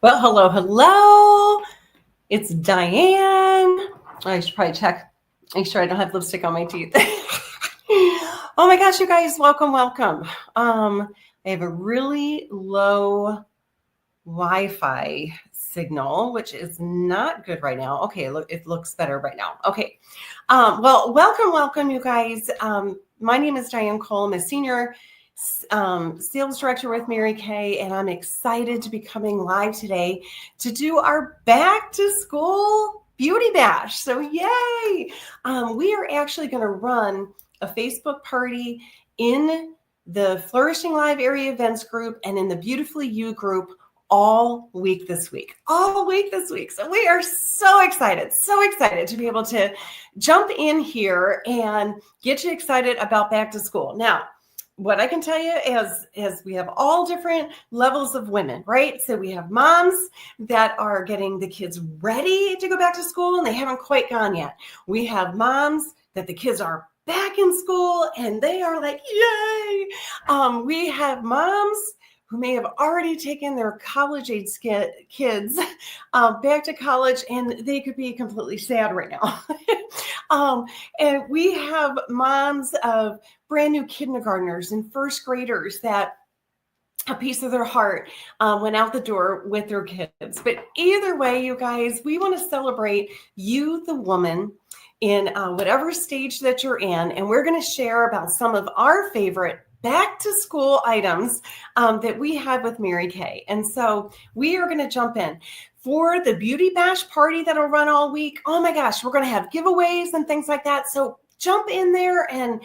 Well, hello, hello. It's Diane. I should probably check, make sure I don't have lipstick on my teeth. Oh my gosh, you guys, welcome. I have a really low Wi-Fi signal, which is not good right now. Okay, look, it looks better right now. Okay. Well, welcome, you guys. My name is Diane Cole. I'm a senior sales director with Mary Kay, and I'm excited to be coming live today to do our back to school beauty bash. So yay! We are actually going to run a Facebook party in the Flourishing Live Area Events group and in the Beautifully You group all week this week. So we are so excited to be able to jump in here and get you excited about back to school. Now, what I can tell you is we have all different levels of women, right? So we have moms that are getting the kids ready to go back to school and they haven't quite gone yet. We have moms that the kids are back in school and they are like, yay. We have moms who may have already taken their college-age kids back to college, and they could be completely sad right now. And we have moms of brand new kindergartners and first graders that a piece of their heart went out the door with their kids. But either way, you guys, we want to celebrate you, the woman, in whatever stage that you're in, and we're going to share about some of our favorite back to school items that we have with Mary Kay. And so we are going to jump in for the beauty bash party that'll run all week. Oh my gosh, we're going to have giveaways and things like that. So jump in there and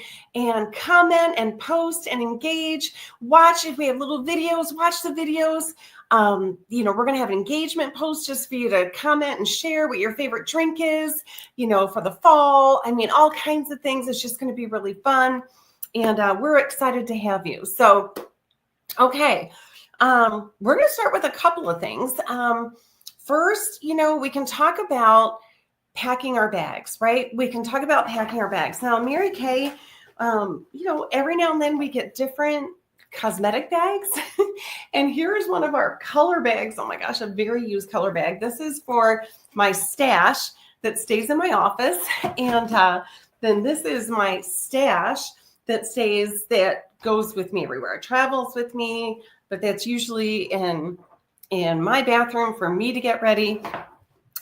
comment and post and engage. Watch if we have little videos, watch the videos. We're going to have an engagement post just for you to comment and share what your favorite drink is, for the fall. I mean, all kinds of things. It's just going to be really fun. And we're excited to have you. So, okay, we're going to start with a couple of things. First, we can talk about packing our bags, right? We can talk about packing our bags. Now, Mary Kay, every now and then we get different cosmetic bags. And here's one of our color bags. Oh my gosh, a very used color bag. This is for my stash that stays in my office. And then this is my stash that goes with me everywhere. It travels with me, but that's usually in my bathroom for me to get ready.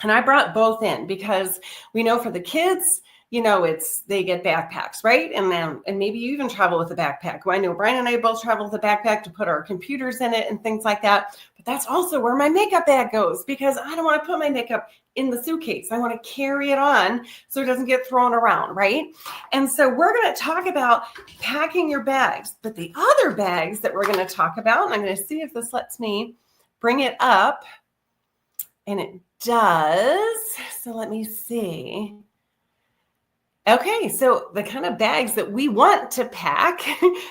And I brought both in because we know for the kids, they get backpacks, right? And maybe you even travel with a backpack. Well, I know Brian and I both travel with a backpack to put our computers in it and things like that. But that's also where my makeup bag goes because I don't want to put my makeup in the suitcase. I want to carry it on so it doesn't get thrown around, right? And so we're going to talk about packing your bags. But the other bags that we're going to talk about, and I'm going to see if this lets me bring it up. And it does. So let me see. Okay, so the kind of bags that we want to pack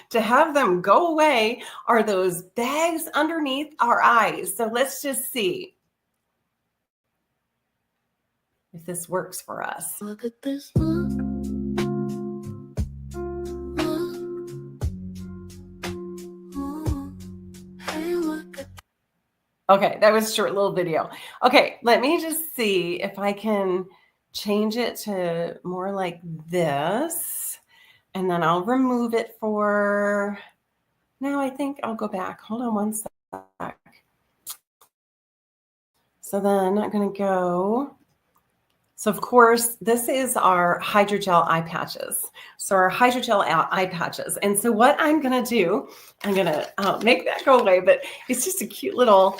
to have them go away are those bags underneath our eyes. So let's just see if this works for us. Look at this look. Okay, that was a short little video. Okay, let me just see if I can change it to more like this, and then I'll remove it for now. I think I'll go back. Hold on one sec. So then I'm going to go. So of course, this is our hydrogel eye patches. So our hydrogel eye patches. And so what I'm going to do, I'm going to make that go away, but it's just a cute little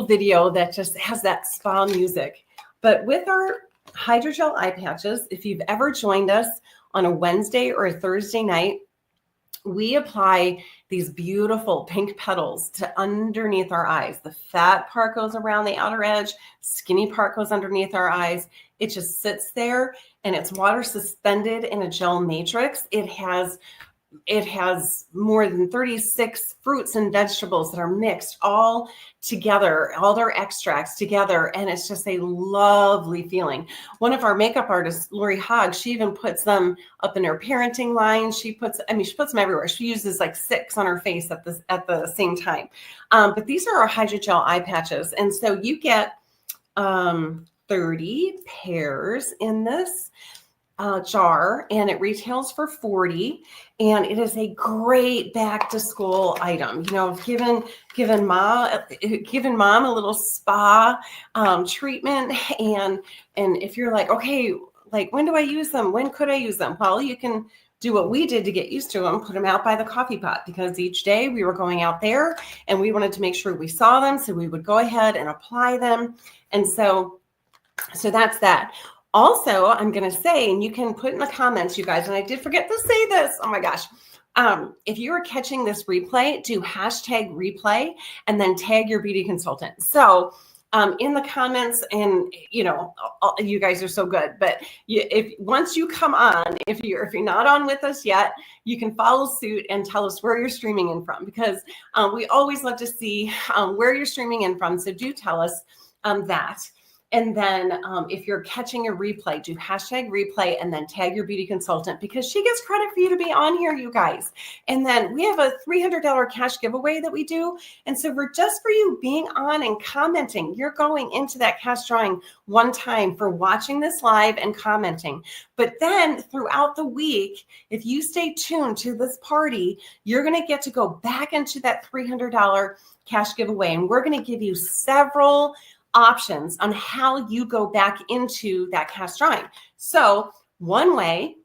video that just has that spa music. But with our hydrogel eye patches, if you've ever joined us on a Wednesday or a Thursday night, we apply these beautiful pink petals to underneath our eyes. The fat part goes around the outer edge, skinny part goes underneath our eyes. It just sits there and it's water suspended in a gel matrix. It has it has more than 36 fruits and vegetables that are mixed all together, all their extracts together. And it's just a lovely feeling. One of our makeup artists, Lori Hogg, she even puts them up in her parenting line. She puts them everywhere. She uses like 6 on her face at the same time. But these are our hydrogel eye patches. And so you get 30 pairs in this jar, and it retails for $40, and it is a great back to school item. Giving mom a little spa treatment, and if you're like, okay, like when do I use them? When could I use them? Well, you can do what we did to get used to them, put them out by the coffee pot, because each day we were going out there and we wanted to make sure we saw them, so we would go ahead and apply them. And so that's that. Also, I'm going to say, and you can put in the comments, you guys, and I did forget to say this. Oh my gosh. If you are catching this replay, do #replay and then tag your beauty consultant. So in the comments, and you guys are so good, but once you come on, if you're not on with us yet, you can follow suit and tell us where you're streaming in from, because we always love to see where you're streaming in from. So do tell us that. And then if you're catching a replay, do #replay and then tag your beauty consultant, because she gets credit for you to be on here, you guys. And then we have a $300 cash giveaway that we do. And so just for you being on and commenting, you're going into that cash drawing one time for watching this live and commenting. But then throughout the week, if you stay tuned to this party, you're going to get to go back into that $300 cash giveaway. And we're going to give you several options on how you go back into that cash drawing. So one way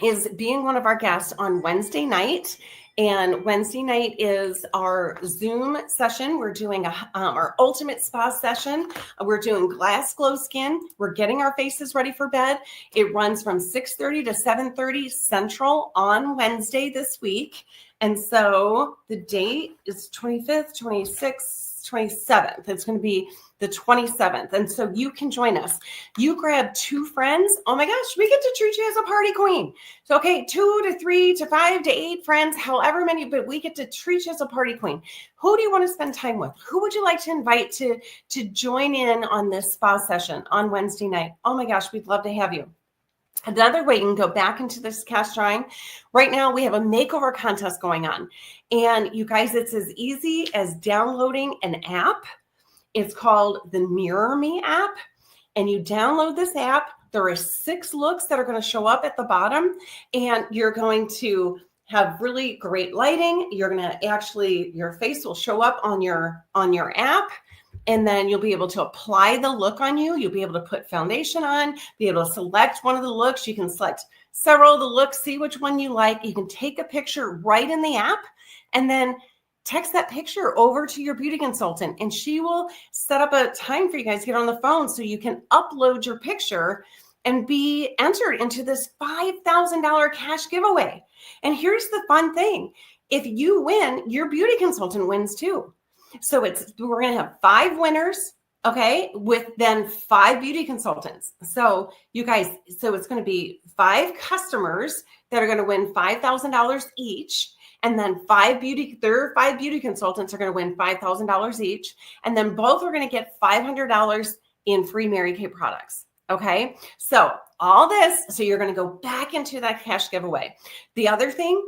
is being one of our guests on Wednesday night. And Wednesday night is our Zoom session. We're doing our ultimate spa session. We're doing glass glow skin. We're getting our faces ready for bed. It runs from 6:30 to 7:30 Central on Wednesday this week. And so the date is 25th, 26th, 27th. It's going to be the 27th. And so you can join us. You grab 2 friends. Oh my gosh, we get to treat you as a party queen. So, okay, 2 to 3 to 5 to 8 friends, however many, but we get to treat you as a party queen. Who do you want to spend time with? Who would you like to invite to join in on this spa session on Wednesday night? Oh my gosh, we'd love to have you. Another way you can go back into this cash drawing. Right now, we have a makeover contest going on. And you guys, it's as easy as downloading an app. It's called the Mirror Me app. And you download this app. There are 6 looks that are going to show up at the bottom. And you're going to have really great lighting. You're going to your face will show up on your app. And then you'll be able to apply the look on you. You'll be able to put foundation on, be able to select one of the looks. You can select several of the looks, see which one you like. You can take a picture right in the app and then text that picture over to your beauty consultant, and she will set up a time for you guys to get on the phone so you can upload your picture and be entered into this $5,000 cash giveaway. And here's the fun thing. If you win, your beauty consultant wins too. So we're going to have 5 winners, okay, with then 5 beauty consultants. So you guys, it's going to be 5 customers that are going to win $5,000 each. And then 5 beauty consultants are going to win $5,000 each. And then both are going to get $500 in free Mary Kay products. Okay. So all this, so you're going to go back into that cash giveaway. The other thing,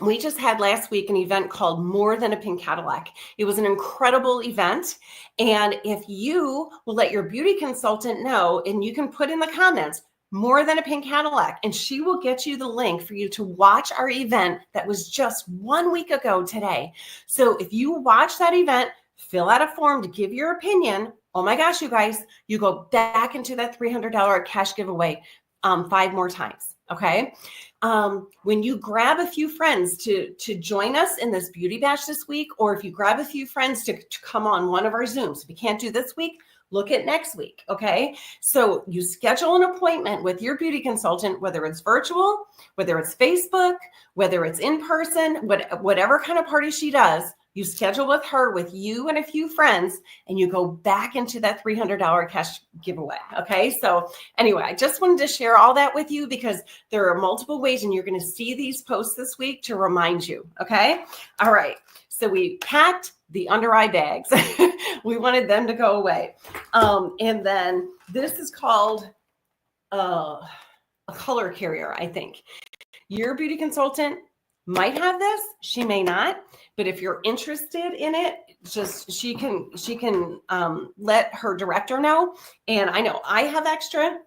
we just had last week an event called More Than a Pink Cadillac. It was an incredible event. And if you will let your beauty consultant know, and you can put in the comments, More Than a Pink Cadillac, and she will get you the link for you to watch our event that was just 1 week ago today. So if you watch that event, fill out a form to give your opinion. Oh my gosh, you guys, you go back into that $300 cash giveaway 5 more times. Okay. When you grab a few friends to join us in this beauty bash this week, or if you grab a few friends to come on one of our Zooms, if you can't do this week, look at next week. Okay. So you schedule an appointment with your beauty consultant, whether it's virtual, whether it's Facebook, whether it's in person, whatever kind of party she does, You schedule with her, with you and a few friends, and you go back into that $300 cash giveaway. Okay. So anyway, I just wanted to share all that with you because there are multiple ways, and you're going to see these posts this week to remind you. Okay. All right. So we packed the under eye bags. We wanted them to go away. And then this is called a color carrier, I think. Your beauty consultant might have this, she may not, but if you're interested in it, just she can let her director know. And I know I have extra,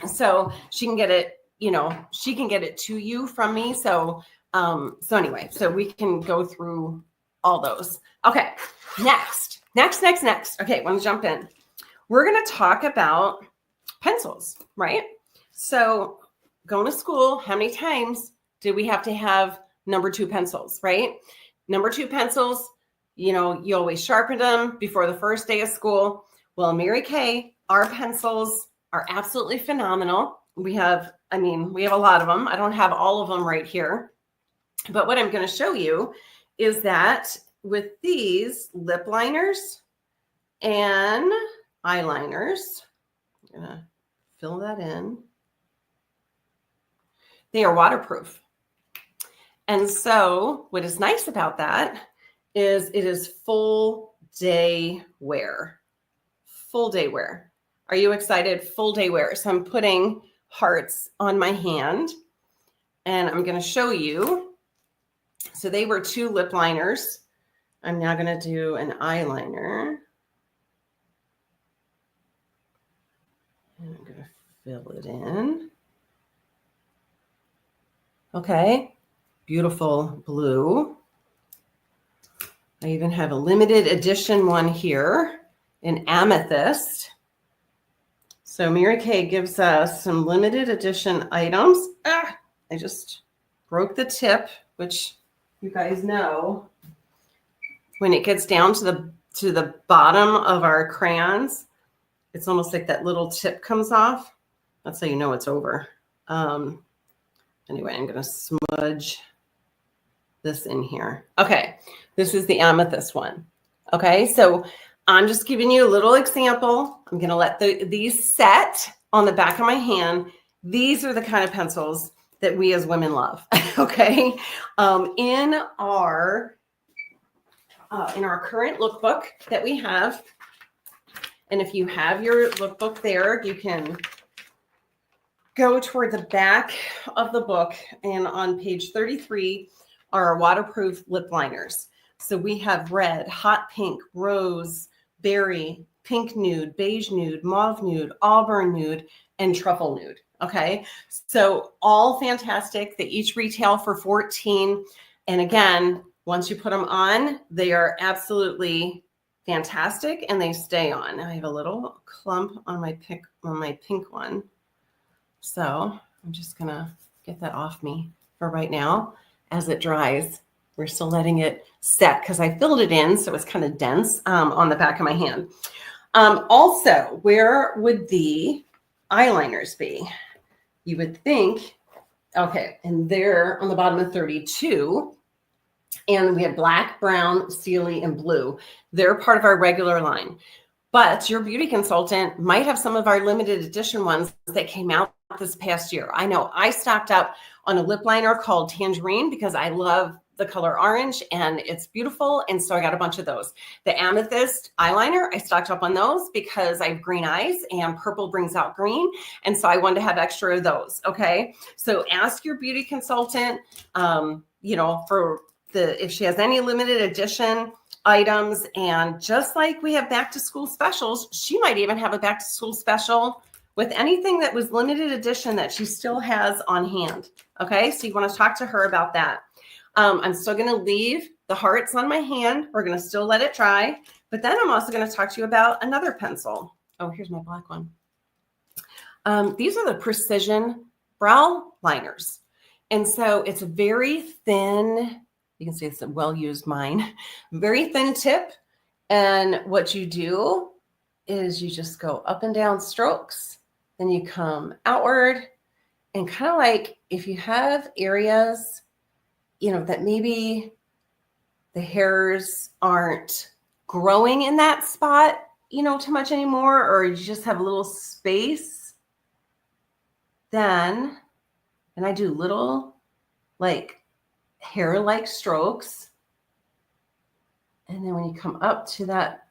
so she can get it, she can get it to you from me. So anyway, so we can go through all those. Okay, next. Okay, want to jump in. We're going to talk about pencils, right? So going to school, how many times did we have to have number 2 pencils, right? Number 2 pencils, you always sharpened them before the first day of school. Well, Mary Kay, our pencils are absolutely phenomenal. We have a lot of them. I don't have all of them right here. But what I'm going to show you is that with these lip liners and eyeliners, I'm going to fill that in. They are waterproof. And so what is nice about that is it is full day wear. Full day wear. Are you excited? Full day wear. So I'm putting hearts on my hand and I'm going to show you. So they were 2 lip liners. I'm now going to do an eyeliner. And I'm going to fill it in. Okay, beautiful blue. I even have a limited edition one here in amethyst. So Mary Kay gives us some limited edition items. I just broke the tip, which you guys know, when it gets down to the bottom of our crayons, it's almost like that little tip comes off. That's how you know it's over. Anyway, I'm going to smudge this in here. Okay, this is the amethyst one. Okay, so I'm just giving you a little example. I'm going to let these set on the back of my hand. These are the kind of pencils that we as women love. Okay, in our current lookbook that we have, and if you have your lookbook there, you can go toward the back of the book, and on page 33 are our waterproof lip liners. So we have red, hot pink, rose, berry, pink nude, beige nude, mauve nude, auburn nude, and truffle nude. Okay, so all fantastic. They each retail for $14. And again, once you put them on, they are absolutely fantastic and they stay on. I have a little clump on my pink one. So I'm just going to get that off me for right now. As it dries, we're still letting it set because I filled it in, so it's kind of dense on the back of my hand. Also, where would the eyeliners be? You would think, okay, and they're on the bottom of 32. And we have black, brown, Sealy, and blue. They're part of our regular line. But your beauty consultant might have some of our limited edition ones that came out this past year. I know I stocked up on a lip liner called Tangerine because I love the color orange and it's beautiful. And so I got a bunch of those. The amethyst eyeliner, I stocked up on those because I have green eyes and purple brings out green. And so I wanted to have extra of those. Okay. So ask your beauty consultant, for if she has any limited edition items. And just like we have back to school specials, she might even have a back to school special with anything that was limited edition that she still has on hand. Okay, so you want to talk to her about that. I'm still going to leave the hearts on my hand. We're going to still let it dry. But then I'm also going to talk to you about another pencil. Oh, here's my black one. These are the Precision brow liners. And so it's a very thin, you can see it's a well-used mine, very thin tip. And what you do is you just go up and down strokes, then you come outward, and kind of like if you have areas, that maybe the hairs aren't growing in that spot, you know, too much anymore, or you just have a little space, then, and I do little like hair-like strokes. And then when you come up to that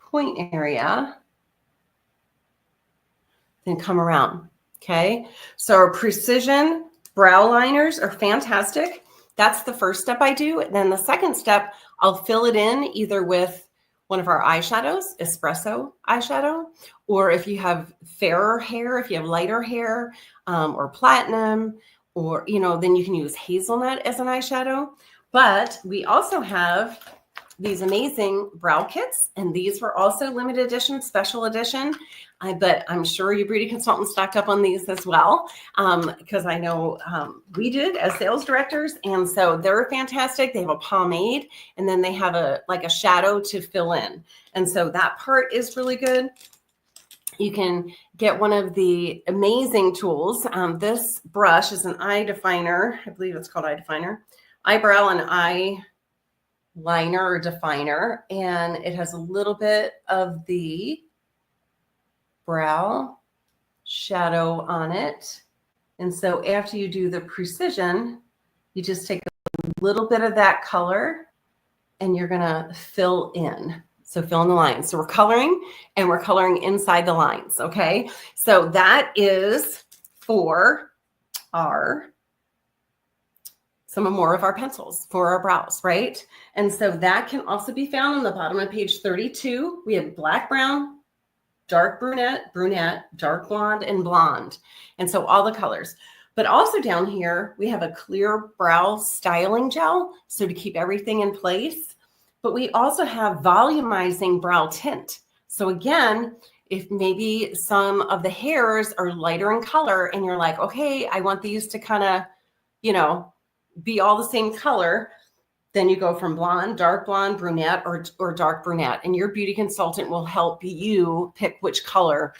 point area, then come around. Okay. So our precision brow liners are fantastic. That's the first step I do. And then the second step, I'll fill it in either with one of our eyeshadows, espresso eyeshadow, or if you have fairer hair, if you have lighter hair, or platinum, or, you know, then you can use hazelnut as an eyeshadow. But we also have these amazing brow kits, and these were also limited edition, special edition. But I'm sure your beauty consultant stocked up on these as well, because I know we did as sales directors, and so they're fantastic. They have a pomade, and then they have a shadow to fill in, and so that part is really good. You can get one of the amazing tools. This brush is an eye definer. I believe it's called eye definer, eyebrow and eye liner or definer, and it has a little bit of the brow shadow on it. And so after you do the precision, you just take a little bit of that color and you're gonna fill in. So fill in the lines. So we're coloring, and we're coloring inside the lines, okay? So that is for some more of our pencils for our brows, right? And so that can also be found on the bottom of page 32. We have black, brown, dark brunette, dark blonde, and blonde. And so all the colors. But also down here, we have a clear brow styling gel, so to keep everything in place. But we also have volumizing brow tint. So again, if maybe some of the hairs are lighter in color and you're like, okay, I want these to kind of, you know, be all the same color, then you go from blonde, dark blonde, brunette, or dark brunette, and your beauty consultant will help you pick which color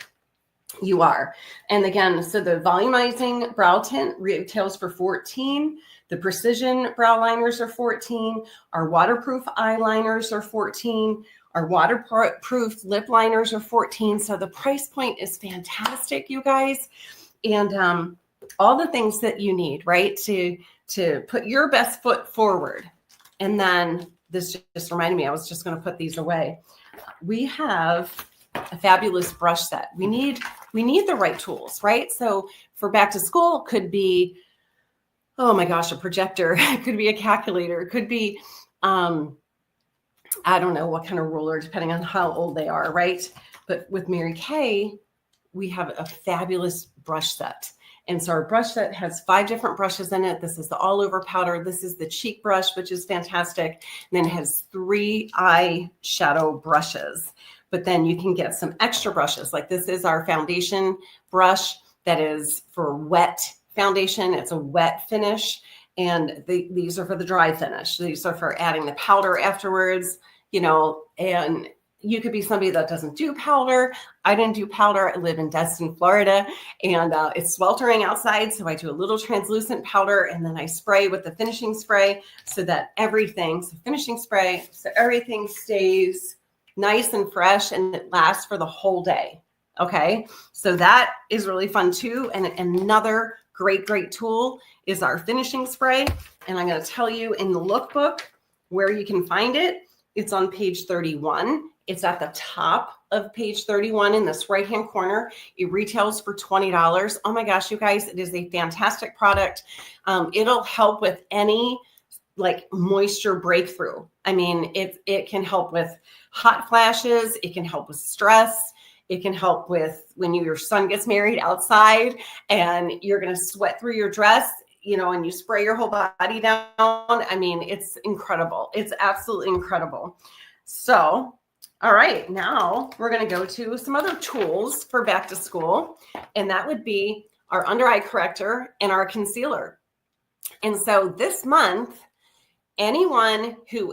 you are. And again, so the volumizing brow tint retails for $14. The precision brow liners are $14. Our waterproof eyeliners are $14. Our waterproof lip liners are $14. So the price point is fantastic, you guys. And all the things that you need, right, to put your best foot forward. And then this just reminded me, I was just going to put these away. We have a fabulous brush set. We need the right tools, right? So for back to school, could be, oh my gosh, a projector. It could be a calculator. It could be, I don't know what kind of ruler, depending on how old they are, right? But with Mary Kay, we have a fabulous brush set. And so our brush set has 5 different brushes in it. This is the all over powder. This is the cheek brush, which is fantastic. And then it has 3 eye shadow brushes. But then you can get some extra brushes. Like this is our foundation brush that is for wet foundation. It's a wet finish. And these are for the dry finish. These are for adding the powder afterwards, you know, and you could be somebody that doesn't do powder. I didn't do powder. I live in Destin, Florida, and it's sweltering outside. So I do a little translucent powder, and then I spray with the finishing spray so that everything, so finishing spray, so everything stays nice and fresh and it lasts for the whole day. Okay. So that is really fun too. And another great tool is our finishing spray. And I'm going to tell you in the lookbook where you can find it. It's on page 31. It's at the top of page 31 in this right-hand corner. It retails for $20. Oh my gosh, you guys, it is a fantastic product. It'll help with any like moisture breakthrough. I mean, it can help with hot flashes. It can help with stress. It can help with when your son gets married outside and you're going to sweat through your dress, you know, and you spray your whole body down. I mean, it's incredible. It's absolutely incredible. So, all right, now we're going to go to some other tools for back to school, and that would be our under eye corrector and our concealer. And so this month, anyone who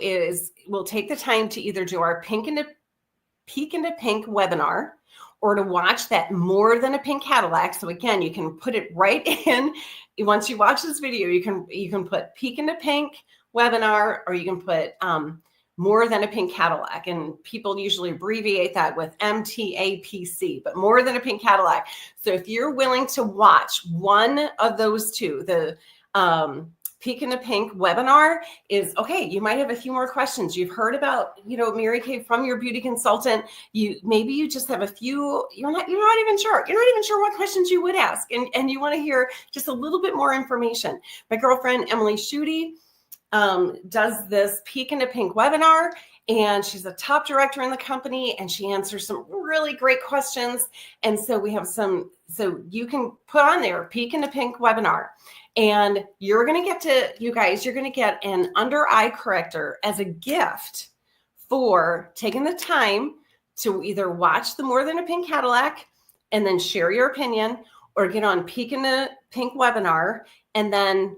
will take the time to either do our Peek into Pink webinar or to watch that More Than a Pink Cadillac. So again, you can put it right in. Once you watch this video, you can put Peek into Pink webinar, or you can put More Than a Pink Cadillac. And people usually abbreviate that with MTAPC, but More Than a Pink Cadillac. So if you're willing to watch one of those two, the Peek in the Pink webinar is okay. You might have a few more questions. You've heard about, Mary Kay from your beauty consultant. Maybe you just have a few, you're not even sure. You're not even sure what questions you would ask. And you want to hear just a little bit more information. My girlfriend, Emily Schutte, does this Peek in the Pink webinar, and she's a top director in the company, and she answers some really great questions. And so we have so you can put on there Peek in the Pink webinar, and you're going to get an under eye corrector as a gift for taking the time to either watch the More Than a Pink Cadillac and then share your opinion, or get on Peek in the Pink webinar and then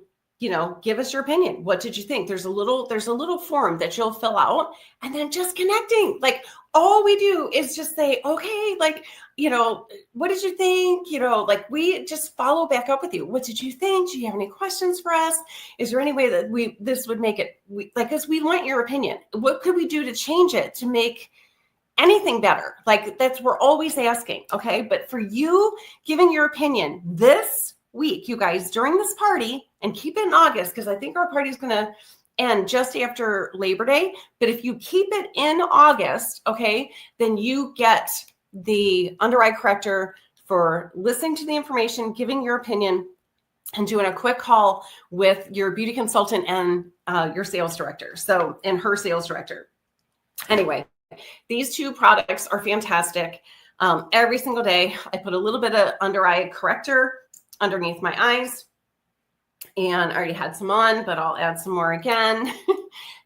give us your opinion. What did you think? There's a little form that you'll fill out, and then just connecting. Like, all we do is just say, okay, like, what did you think? Like, we just follow back up with you. What did you think? Do you have any questions for us? Is there any way that this would make it, because we want your opinion. What could we do to change it to make anything better? Like, we're always asking. Okay. But for you giving your opinion this week, you guys, during this party, and keep it in August, because I think our party is going to end just after Labor Day. But if you keep it in August, okay, then you get the under eye corrector for listening to the information, giving your opinion, and doing a quick call with your beauty consultant and your sales director. And her sales director. Anyway, these two products are fantastic. Every single day, I put a little bit of under eye corrector underneath my eyes, and I already had some on, but I'll add some more again.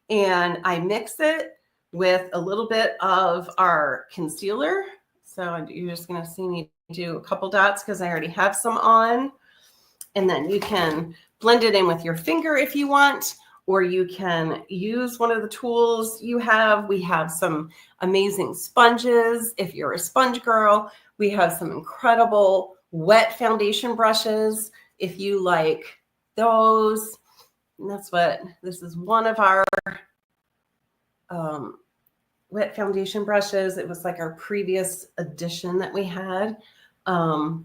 And I mix it with a little bit of our concealer. So you're just going to see me do a couple dots because I already have some on. And then you can blend it in with your finger if you want, or you can use one of the tools you have. We have some amazing sponges. If you're a sponge girl, we have some incredible wet foundation brushes if you like those. And this is one of our wet foundation brushes. It was like our previous edition that we had. The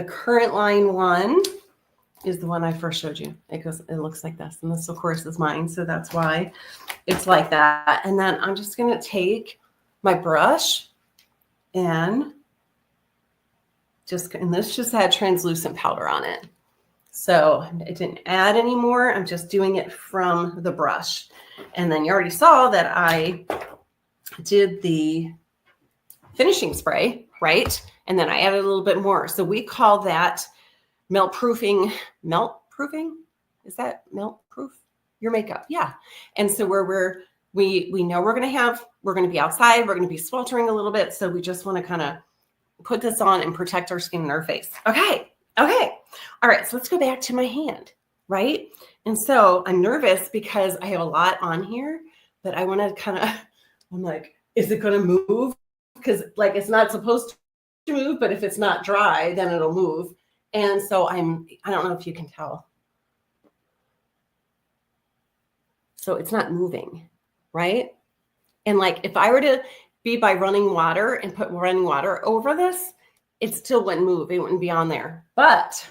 current line one is the one I first showed you. It looks like this. And this, of course, is mine. So that's why it's like that. And then I'm just going to take my brush and this just had translucent powder on it. So I didn't add any more. I'm just doing it from the brush. And then you already saw that I did the finishing spray, right? And then I added a little bit more. So we call that melt proofing. Is that melt proof your makeup? Yeah. And so we know we're going to be outside. We're going to be sweltering a little bit. So we just want to kind of put this on and protect our skin and our face. Okay. All right. So let's go back to my hand, right? And so I'm nervous because I have a lot on here, but I want to I'm like, is it going to move? Because like, it's not supposed to move, but if it's not dry, then it'll move. And so I don't know if you can tell. So it's not moving, right? And like, if I were to be by running water and put running water over this, it still wouldn't move. It wouldn't be on there. But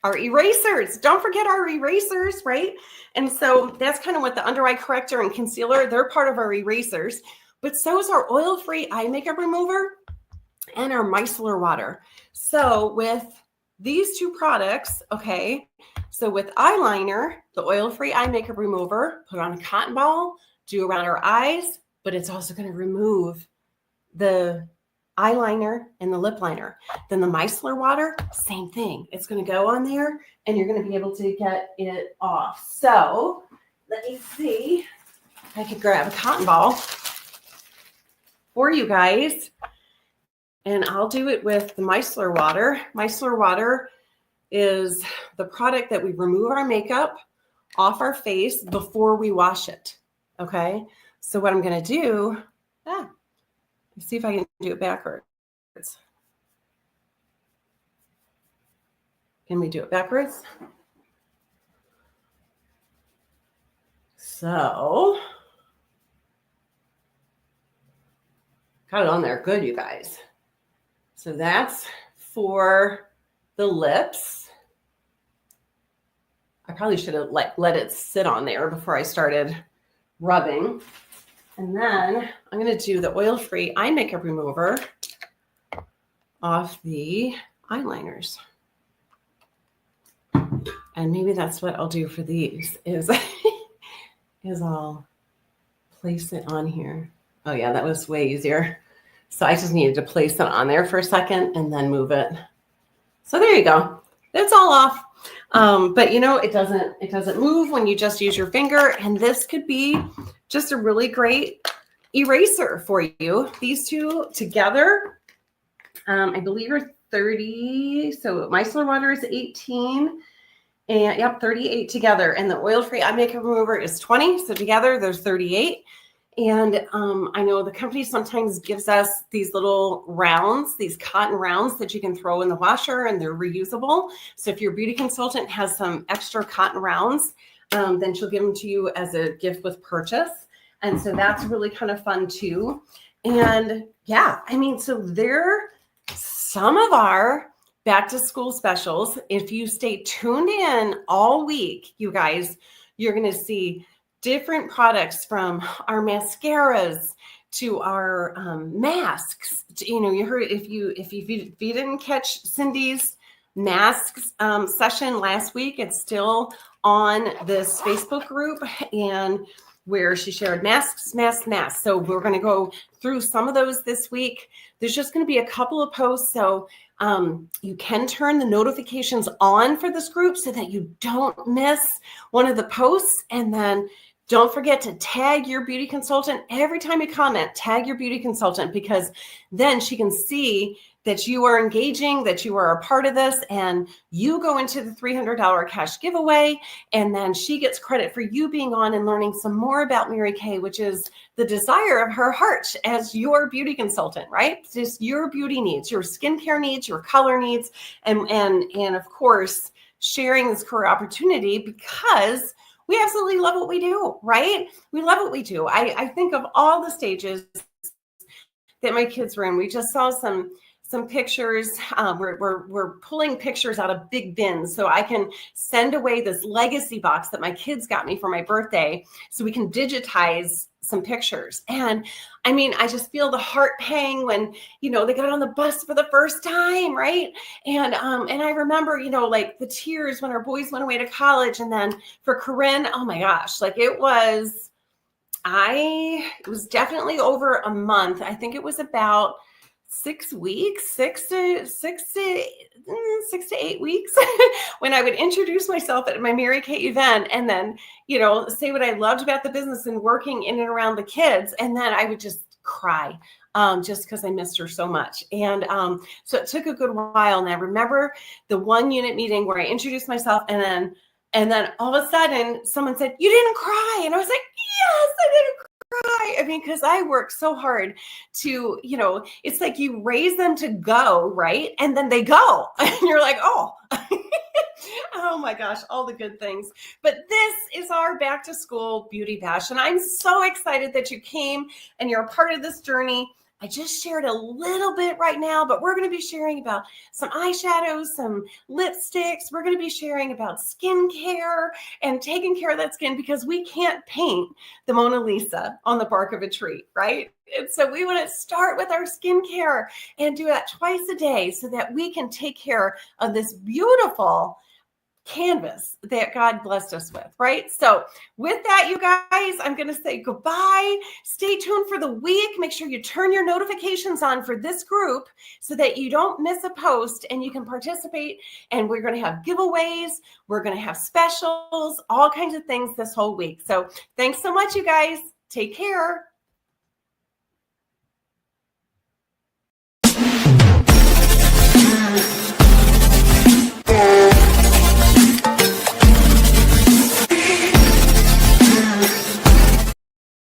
our erasers, don't forget our erasers, right? And so that's kind of what the under eye corrector and concealer, they're part of our erasers. But so is our oil-free eye makeup remover and our micellar water. So with these two products, okay, so with eyeliner, the oil-free eye makeup remover, put on a cotton ball, do around our eyes, but it's also going to remove the eyeliner and the lip liner. Then the micellar water, same thing. It's going to go on there and you're going to be able to get it off. So let me see if I could grab a cotton ball for you guys. And I'll do it with the micellar water. Micellar water is the product that we remove our makeup off our face before we wash it. Okay. So what I'm going to do, let's see if I can do it backwards. Can we do it backwards? So, got it on there. Good, you guys. So that's for the lips. I probably should have let it sit on there before I started rubbing. And then I'm going to do the oil-free eye makeup remover off the eyeliners. And maybe that's what I'll do for these is I'll place it on here. Oh yeah, that was way easier. So I just needed to place it on there for a second and then move it. So there you go. It's all off. But you know, it doesn't move when you just use your finger. And this could be just a really great eraser for you. These two together, I believe are 30. So micellar water is 18. And yep, 38 together. And the oil-free eye makeup remover is 20. So together there's 38. And I know the company sometimes gives us these little rounds, these cotton rounds that you can throw in the washer, and they're reusable. So if your beauty consultant has some extra cotton rounds, then she'll give them to you as a gift with purchase. And so that's really kind of fun too. And yeah, I mean, so they're some of our back to school specials. If you stay tuned in all week, you guys, you're going to see different products from our mascaras to our masks. You know, you heard if you didn't catch Cindy's masks session last week, it's still on this Facebook group and where she shared masks. So we're going to go through some of those this week. There's just going to be a couple of posts. So you can turn the notifications on for this group so that you don't miss one of the posts. And then don't forget to tag your beauty consultant. Every time you comment, tag your beauty consultant, because then she can see that you are engaging, that you are a part of this, and you go into the $300 cash giveaway. And then she gets credit for you being on and learning some more about Mary Kay, which is the desire of her heart as your beauty consultant, right? Just your beauty needs, your skincare needs, your color needs, and of course, sharing this career opportunity because we absolutely love what we do, right? We love what we do. I think of all the stages that my kids were in. We just saw some pictures. We're pulling pictures out of big bins so I can send away this legacy box that my kids got me for my birthday so we can digitize some pictures. And I mean, I just feel the heart pang when, you know, they got on the bus for the first time, right? And I remember, you know, like the tears when our boys went away to college. And then for Corinne, oh my gosh, like it was definitely over a month. I think it was about 6 weeks, 6 to 8 weeks when I would introduce myself at my Mary Kay event and then, you know, say what I loved about the business and working in and around the kids. And then I would just cry just because I missed her so much. And so it took a good while. And I remember the one unit meeting where I introduced myself and then all of a sudden someone said, "You didn't cry." And I was like, "Yes, I didn't cry." I mean, because I work so hard to, you know, it's like you raise them to go, right? And then they go. And you're like, oh, oh my gosh, all the good things. But this is our back to school beauty bash. And I'm so excited that you came and you're a part of this journey. I just shared a little bit right now, but we're going to be sharing about some eyeshadows, some lipsticks. We're going to be sharing about skincare and taking care of that skin because we can't paint the Mona Lisa on the bark of a tree, right? And so we want to start with our skincare and do that twice a day so that we can take care of this beautiful canvas that God blessed us with, right? So with that, you guys, I'm going to say goodbye. Stay tuned for the week. Make sure you turn your notifications on for this group so that you don't miss a post and you can participate. And we're going to have giveaways. We're going to have specials, all kinds of things this whole week. So thanks so much, you guys. Take care.